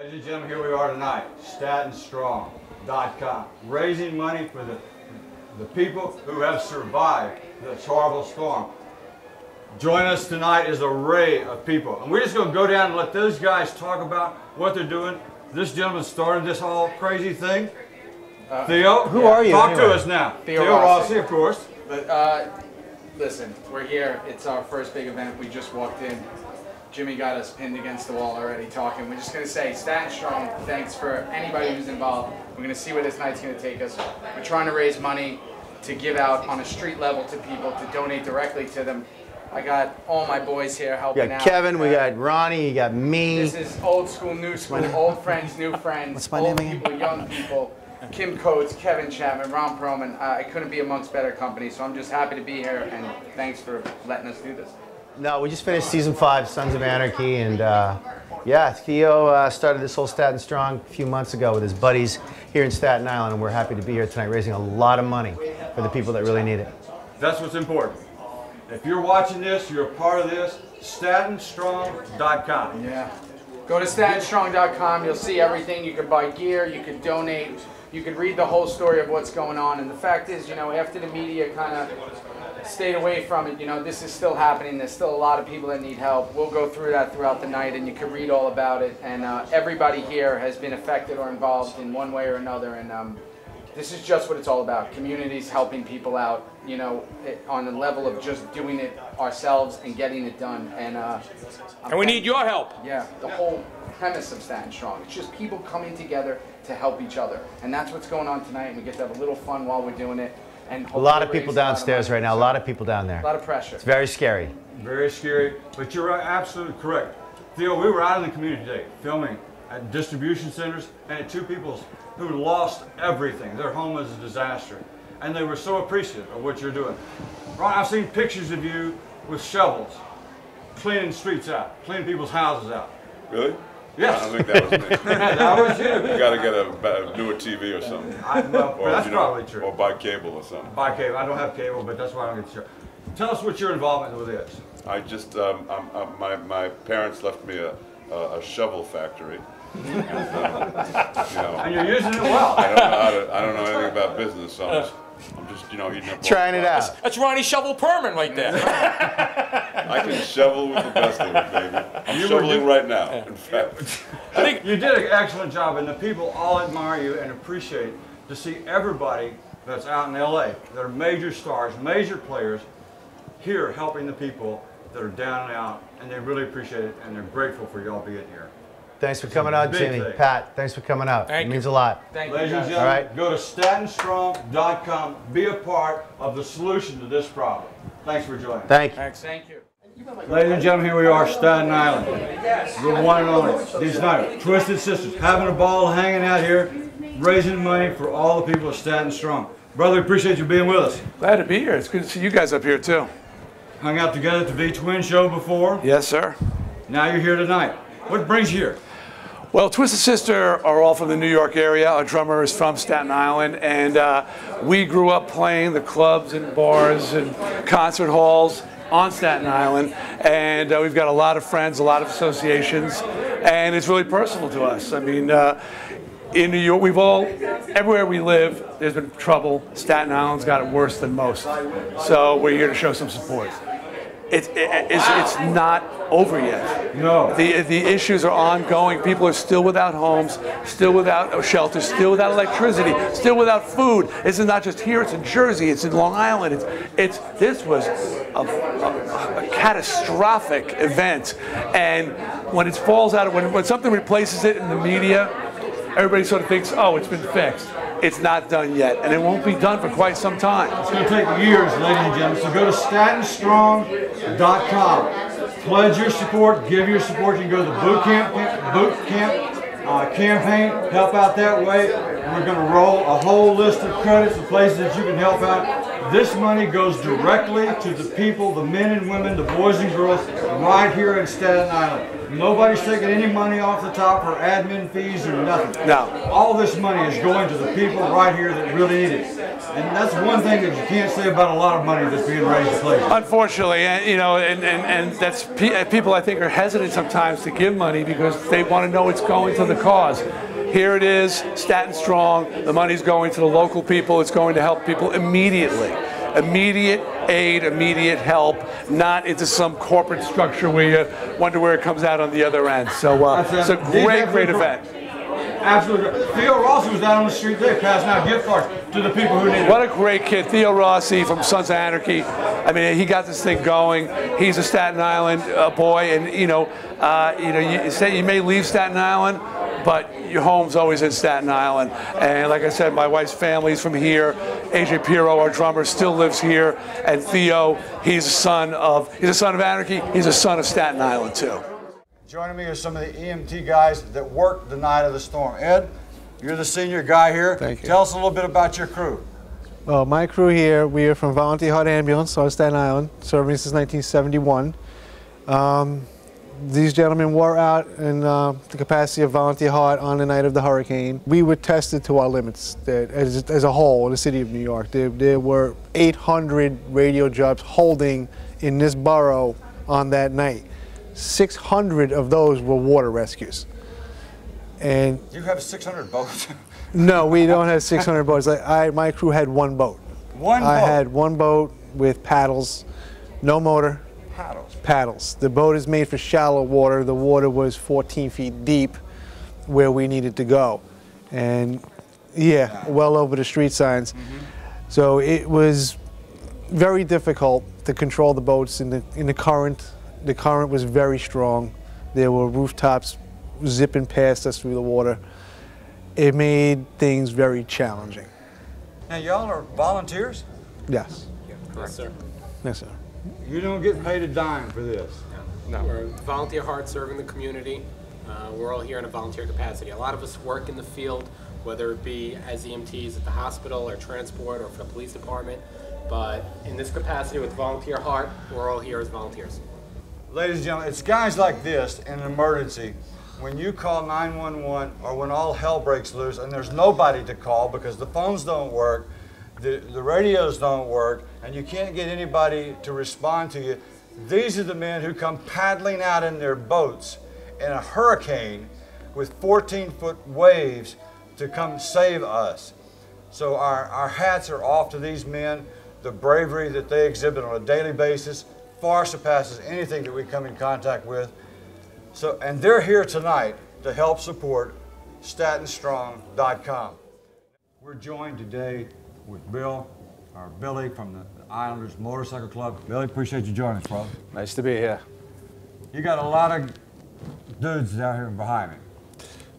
Ladies and gentlemen, here we are tonight, StatenStrong.com, raising money for the people who have survived this horrible storm. Join us tonight is an array of people. And we're just going to go down and let those guys talk about what they're doing. This gentleman started this whole crazy thing. Theo, who are you? Talk anyway? to us now. Theo Rossi, of course. But listen, we're here. It's our first big event. We just walked in. Jimmy got us pinned against the wall already talking. We're just going to say, Staten Strong, thanks for anybody who's involved. We're going to see where this night's going to take us. We're trying to raise money to give out on a street level to people, to donate directly to them. I got all my boys here helping out. We got Kevin, we got Ronnie, you got me. This is old school, new school, old friends, new friends. What's my old name again? people, young people. Kim Coates, Kevin Chapman, Ron Perlman. I couldn't be amongst better company, so I'm just happy to be here, and thanks for letting us do this. No, we just finished season 5, Sons of Anarchy, and yeah, Theo started this whole Staten Strong a few months ago with his buddies here in Staten Island, and we're happy to be here tonight raising a lot of money for the people that really need it. That's what's important. If you're watching this, you're a part of this, StatenStrong.com. Yeah. Go to StatenStrong.com, you'll see everything. You can buy gear, you can donate, you can read the whole story of what's going on. And the fact is, you know, after the media kind of stayed away from it, you know, this is still happening. There's still a lot of people that need help. We'll go through that throughout the night, and you can read all about it. And everybody here has been affected or involved in one way or another. And this is just what it's all about. Communities helping people out, you know, on the level of just doing it ourselves and getting it done. And we need your help. Yeah, the whole premise of Staten Strong. It's just people coming together to help each other. And that's what's going on tonight. And we get to have a little fun while we're doing it. And A lot of people downstairs right now, a lot of people down there. A lot of pressure. It's very scary. Very scary, but you're absolutely correct. Theo, we were out in the community today filming at distribution centers and at two people who lost everything. Their home was a disaster. And they were so appreciative of what you're doing. Ron, I've seen pictures of you with shovels, cleaning streets out, cleaning people's houses out. Really? Yes. I don't think that was me. That was you. You got to get a newer TV or something. That's probably true. Or buy cable or something. Buy cable. I don't have cable, but that's why I don't get the show. Tell us what your involvement with is. I just, my parents left me a shovel factory. And, you know, And you're using it well. I don't know anything about business, so I'm just you know, eating up. Trying it out. That's Ronnie Shovel Perman right there. I can shovel with the best of it, baby. I'm shoveling right now, in fact. I think you did an excellent job, and the people all admire you and appreciate to see everybody that's out in LA, that are major stars, major players, here helping the people that are down and out, and they really appreciate it, and they're grateful for y'all being here. Thanks for coming out, Jimmy. thing. Pat, thanks for coming out. Thank It means a lot. Thank you, Ladies and guys. gentlemen, All right. go to StatenStrong.com. Be a part of the solution to this problem. Thanks for joining. Thank you. Thanks. Thank you. Ladies and gentlemen, here we are, Staten Island. The one and only. These nights, Twisted Sisters, having a ball, hanging out here, raising money for all the people of Staten Strong. Brother, we appreciate you being with us. Glad to be here. It's good to see you guys up here, too. Hung out together at the V-Twin show before. Yes, sir. Now you're here tonight. What brings you here? Well, Twisted Sister are all from the New York area. Our drummer is from Staten Island, and we grew up playing the clubs and bars and concert halls on Staten Island, and we've got a lot of friends, a lot of associations, and it's really personal to us. I mean, in New York, everywhere we live, there's been trouble. Staten Island's got it worse than most, so we're here to show some support. It's not over yet. No. The issues are ongoing. People are still without homes, still without shelter, still without electricity, still without food. This is not just here. It's in Jersey. It's in Long Island. This was a catastrophic event. And when it falls out, when something replaces it in the media, everybody sort of thinks, oh, it's been fixed. It's not done yet, and it won't be done for quite some time. It's going to take years, ladies and gentlemen, so go to StatenStrong.com. Pledge your support, give your support. You can go to the boot camp campaign, help out that way. And we're going to roll a whole list of credits and places that you can help out. This money goes directly to the people, the men and women, the boys and girls, right here in Staten Island. Nobody's taking any money off the top for admin fees or nothing. No. All this money is going to the people right here that really need it. And that's one thing that you can't say about a lot of money that's being raised in places. Unfortunately, and you know, and that's people I think are hesitant sometimes to give money because they want to know it's going to the cause. Here it is, Staten Strong. The money's going to the local people. It's going to help people immediately. Immediate aid, immediate help, not into some corporate structure where you wonder where it comes out on the other end. So it's a great event. Absolutely. Theo Rossi was down on the street today passing out gift cards to the people who need it. What a great kid. Theo Rossi from Sons of Anarchy. I mean, he got this thing going. He's a Staten Island boy, and you say you may leave Staten Island, but your home's always in Staten Island. And like I said, my wife's family's from here. AJ Pirro, our drummer, still lives here. And Theo, he's a son of Anarchy. He's a son of Staten Island too. Joining me are some of the EMT guys that worked the night of the storm. Ed, you're the senior guy here. Thank you. Tell us a little bit about your crew. Well, my crew here, we are from Volunteer Heart Ambulance on Staten Island, serving since 1971. These gentlemen were out in the capacity of Volunteer Heart on the night of the hurricane. We were tested to our limits as a whole in the city of New York. There were 800 radio jobs holding in this borough on that night. 600 of those were water rescues. And you have 600 boats? No, we don't have 600 boats. My crew had one boat. One boat? I had one boat with paddles, no motor. Paddles? Paddles. The boat is made for shallow water. The water was 14 feet deep where we needed to go. And yeah, well over the street signs. So it was very difficult to control the boats in the current. The current was very strong. There were rooftops zipping past us through the water. It made things very challenging. Now, y'all are volunteers? Yes. Yeah, correct. Yes, sir. Yes, sir. You don't get paid a dime for this? No. We're Volunteer Heart serving the community. We're all here in a volunteer capacity. A lot of us work in the field, whether it be as EMTs at the hospital or transport or for the police department. But in this capacity with Volunteer Heart, we're all here as volunteers. Ladies and gentlemen, it's guys like this in an emergency. When you call 911 or when all hell breaks loose and there's nobody to call because the phones don't work, the radios don't work, and you can't get anybody to respond to you, these are the men who come paddling out in their boats in a hurricane with 14-foot waves to come save us. So our hats are off to these men. The bravery that they exhibit on a daily basis far surpasses anything that we come in contact with. So, and they're here tonight to help support StatenStrong.com. We're joined today with Billy from the Islanders Motorcycle Club. Billy, appreciate you joining us, brother. Nice to be here. You got a lot of dudes out here behind me.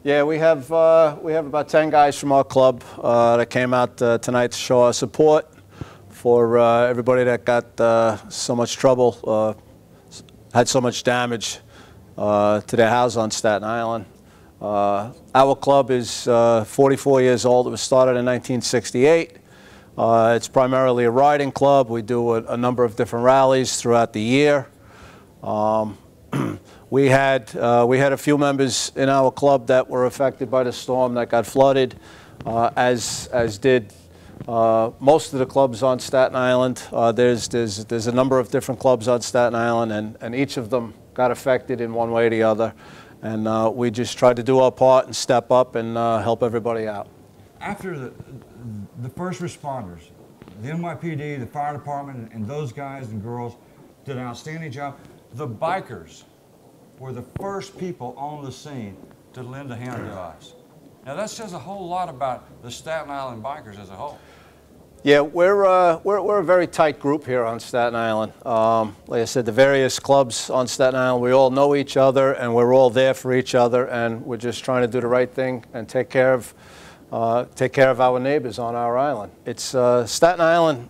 Yeah, we have about 10 guys from our club that came out tonight to show our support for everybody that got so much trouble, had so much damage to their house on Staten Island. Our club is 44 years old. It was started in 1968. It's primarily a riding club. We do a number of different rallies throughout the year. We had a few members in our club that were affected by the storm that got flooded, as did most of the clubs on Staten Island. There's a number of different clubs on Staten Island, and each of them got affected in one way or the other. And we just tried to do our part and step up and help everybody out. After the first responders, the NYPD, the fire department, and those guys and girls did an outstanding job, the bikers were the first people on the scene to lend a hand to us. Now that says a whole lot about the Staten Island bikers as a whole. Yeah, we're a very tight group here on Staten Island. Like I said, the various clubs on Staten Island, we all know each other, and we're all there for each other, and we're just trying to do the right thing and take care of our neighbors on our island. It's Staten Island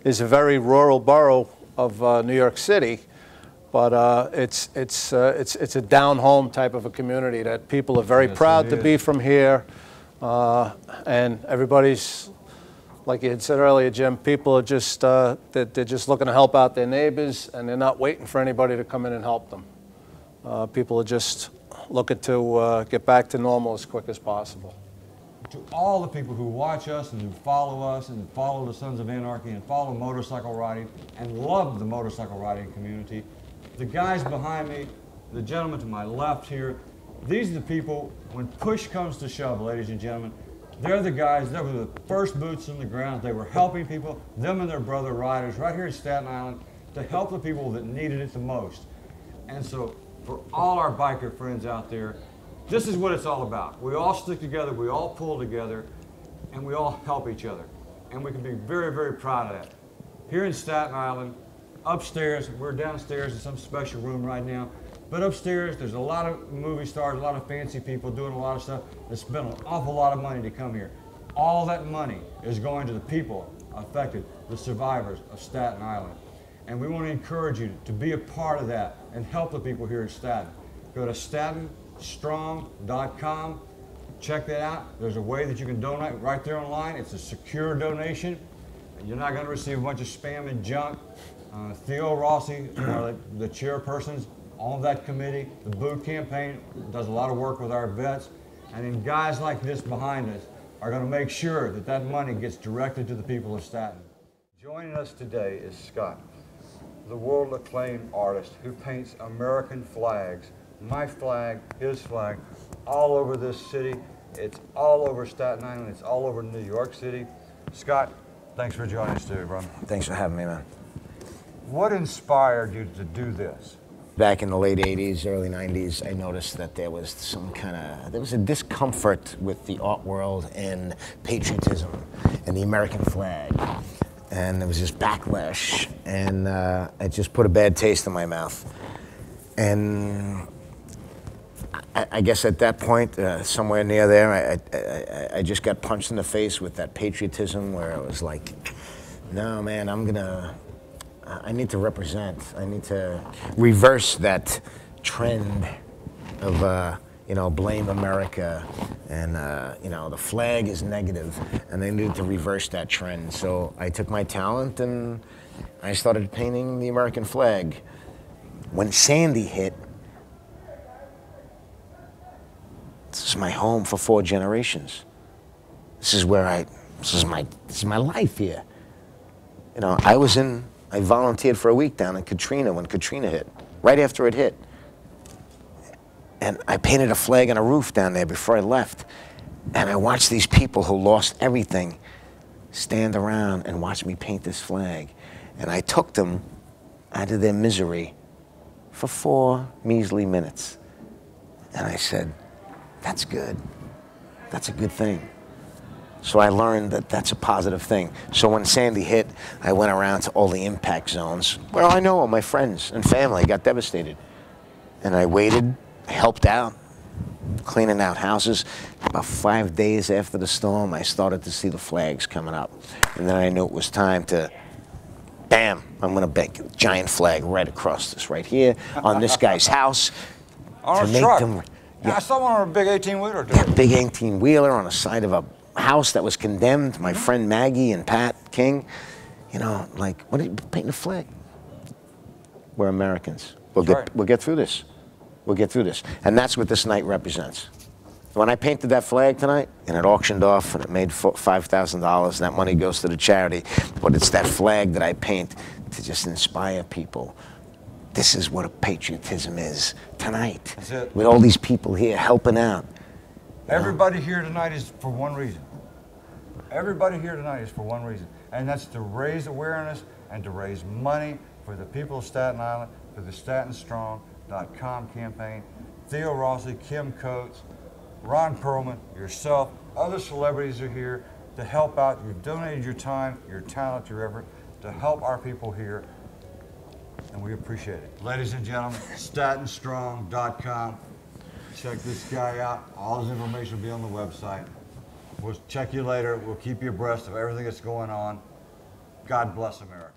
is a very rural borough of New York City, but it's a down home type of a community that people are very proud to be from here, and everybody's. Like you had said earlier, Jim, people are just, they're just looking to help out their neighbors, and they're not waiting for anybody to come in and help them. People are just looking to get back to normal as quick as possible. to all the people who watch us and who follow us and follow the Sons of Anarchy and follow motorcycle riding and love the motorcycle riding community. The guys behind me, the gentleman to my left here, these are the people, when push comes to shove, ladies and gentlemen, they're the guys, they were the first boots on the ground. They were helping people, them and their brother riders right here in Staten Island, to help the people that needed it the most. And so for all our biker friends out there, this is what it's all about. We all stick together, we all pull together, and we all help each other. And we can be very, very proud of that. Here in Staten Island, upstairs, we're downstairs in some special room right now, but upstairs there's a lot of movie stars, a lot of fancy people doing a lot of stuff. They spend an awful lot of money to come here. All that money is going to the people affected, the survivors of Staten Island. And we want to encourage you to be a part of that and help the people here in Staten. Go to StatenStrong.com. Check that out. There's a way that you can donate right there online. It's a secure donation. You're not going to receive a bunch of spam and junk. Theo Rossi, the chairpersons on that committee, the boot campaign, does a lot of work with our vets. And then guys like this behind us are going to make sure that that money gets directed to the people of Staten. Joining us today is Scott, the world-acclaimed artist who paints American flags, my flag, his flag, all over this city. It's all over Staten Island. It's all over New York City. Scott, thanks for joining us today, brother. Thanks for having me, man. What inspired you to do this? Back in the late 80s, early 90s, I noticed that there was there was a discomfort with the art world and patriotism and the American flag. And there was this backlash, and it just put a bad taste in my mouth. And I guess at that point, somewhere near there, I just got punched in the face with that patriotism where I was like, no, man, I need to represent. I need to reverse that trend of, blame America and, the flag is negative, and I needed to reverse that trend. So I took my talent and I started painting the American flag. When Sandy hit, this is my home for 4 generations. This is my life here. I volunteered for a week down in Katrina when Katrina hit, right after it hit. And I painted a flag on a roof down there before I left. And I watched these people who lost everything stand around and watch me paint this flag. And I took them out of their misery for 4 measly minutes. And I said, that's good. That's a good thing. So I learned that that's a positive thing. So when Sandy hit, I went around to all the impact zones where I know all my friends and family got devastated. And I waited, I helped out, cleaning out houses. About 5 days after the storm, I started to see the flags coming up. And then I knew it was time to, bam, I'm gonna make a giant flag right across this, right here, on this guy's house. On a truck? I saw one on a big 18-wheeler. Yeah, big 18-wheeler on the side of a house that was condemned. My friend Maggie and Pat King, what are you painting a flag? We're Americans. We'll get through this. We'll get through this. And that's what this night represents. When I painted that flag tonight, and it auctioned off, and it made $5,000, that money goes to the charity, but it's that flag that I paint to just inspire people. This is what patriotism is tonight. That's it. With all these people here helping out. Everybody here tonight is for one reason. Everybody here tonight is for one reason, and that's to raise awareness and to raise money for the people of Staten Island, for the StatenStrong.com campaign. Theo Rossi, Kim Coates, Ron Perlman, yourself, other celebrities are here to help out. You've donated your time, your talent, your effort to help our people here, and we appreciate it. Ladies and gentlemen, StatenStrong.com. Check this guy out. All his information will be on the website. We'll check you later. We'll keep you abreast of everything that's going on. God bless America.